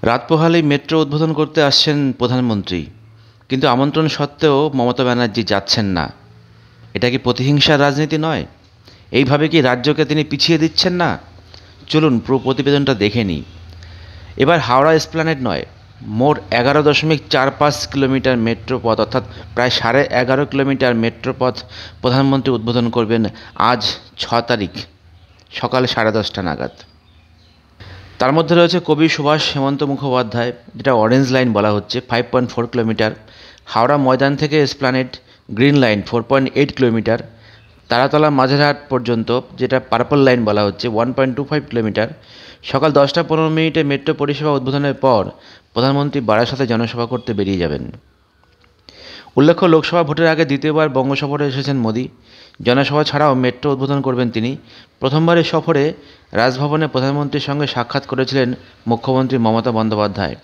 রাত পোহালেই মেট্রো উদ্বোধন করতে আসছেন প্রধানমন্ত্রী, কিন্তু আমন্ত্রণ সত্ত্বেও মমতা ব্যানার্জি যাচ্ছেন না। এটা কি প্রতিহিংসার রাজনীতি নয়? এইভাবে কি রাজ্যকে তিনি পিছিয়ে দিচ্ছেন না? চলুন পুরো প্রতিবেদনটা দেখে নিই। এবার হাওড়া এসপ্ল্যানেড নয়, মোট 11.45 কিলোমিটার মেট্রো পথ, অর্থাৎ প্রায় 11.5 কিলোমিটার মেট্রো পথ প্রধানমন্ত্রী উদ্বোধন করবেন আজ 6 তারিখ সকাল 10:30 নাগাদ। তার মধ্যে রয়েছে কবি সুভাষ হেমন্ত মুখোপাধ্যায়, যেটা অরেঞ্জ লাইন বলা হচ্ছে 5.4 কিলোমিটার, হাওড়া ময়দান থেকে Esplanade green line 4.8 kilometre, Taratala Majerhat পর্যন্ত যেটা পার্পল লাইন বলা হচ্ছে 1.25 কিলোমিটার। সকাল 10টা 15 মিনিটে মেট্রো পরিষেবা উদ্বোধনের পর প্রধানমন্ত্রী বারাসাতে জনসভা করতে বেরিয়ে যাবেন। উল্লেখ্য, লোকসভা ভোটের আগে দ্বিতীয়বার বঙ্গ সফরে এসেছেন মোদি। জনসভা ছাড়াও মেট্রো উদ্বোধন করবেন তিনি। প্রথমবারের সফরে রাজভবনে প্রধানমন্ত্রীর সঙ্গে সাক্ষাৎ করেছিলেন মুখ্যমন্ত্রী মমতা বন্দ্যোপাধ্যায়,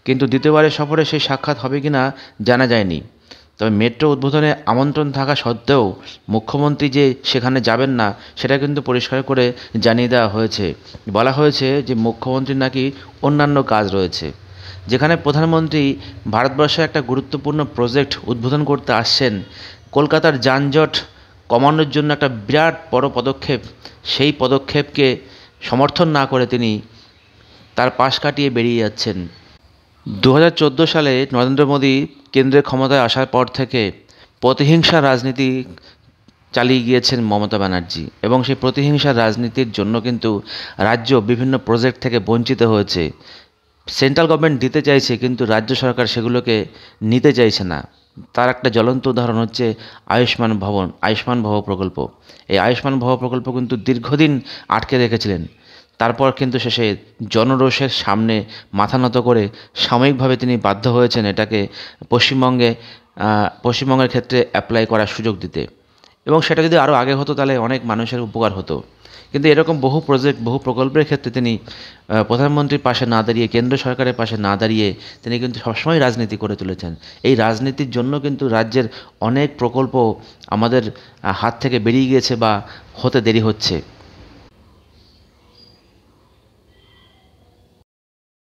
কিন্তু দ্বিতীয়বারের সফরে সেই সাক্ষাৎ হবে কিনা জানা যায়নি। তবে মেট্রো উদ্বোধনে আমন্ত্রণ থাকা সত্ত্বেও মুখ্যমন্ত্রী যে সেখানে যাবেন না সেটা কিন্তু পরিষ্কার করে জানিয়ে দেওয়া হয়েছে। বলা হয়েছে যে মুখ্যমন্ত্রীর নাকি অন্যান্য কাজ রয়েছে। যেখানে প্রধানমন্ত্রী ভারতবর্ষের একটা গুরুত্বপূর্ণ প্রজেক্ট উদ্বোধন করতে আসছেন, কলকাতার যানজট কমানোর জন্য একটা বিরাট বড় পদক্ষেপ, সেই পদক্ষেপকে সমর্থন না করে তিনি তার পাশ কাটিয়ে বেরিয়ে যাচ্ছেন। 2014 সালে নরেন্দ্র মোদী কেন্দ্রে ক্ষমতায় আসার পর থেকে প্রতিহিংসার রাজনীতি চালিয়ে গিয়েছেন মমতা ব্যানার্জি, এবং সেই প্রতিহিংসার রাজনীতির জন্য কিন্তু রাজ্য বিভিন্ন প্রজেক্ট থেকে বঞ্চিত হয়েছে। সেন্ট্রাল গভর্নমেন্ট দিতে চাইছে, কিন্তু রাজ্য সরকার সেগুলোকে নিতে চাইছে না। তার একটা জ্বলন্ত উদাহরণ হচ্ছে আয়ুষ্মান ভব প্রকল্প। এই আয়ুষ্মান ভব প্রকল্প কিন্তু দীর্ঘদিন আটকে রেখেছিলেন। তারপর কিন্তু শেষে জনরোষের সামনে মাথা নত করে সাময়িকভাবে তিনি বাধ্য হয়েছেন এটাকে পশ্চিমবঙ্গের ক্ষেত্রে অ্যাপ্লাই করার সুযোগ দিতে, এবং সেটা যদি আরও আগে হতো তাহলে অনেক মানুষের উপকার হতো। কিন্তু এরকম বহু প্রজেক্ট, বহু প্রকল্পের ক্ষেত্রে তিনি প্রধানমন্ত্রীর পাশে না দাঁড়িয়ে, কেন্দ্র সরকারের পাশে না দাঁড়িয়ে তিনি কিন্তু সবসময় রাজনীতি করে চলেছেন। এই রাজনীতির জন্য কিন্তু রাজ্যের অনেক প্রকল্প আমাদের হাত থেকে বেরিয়ে গিয়েছে বা হতে দেরি হচ্ছে।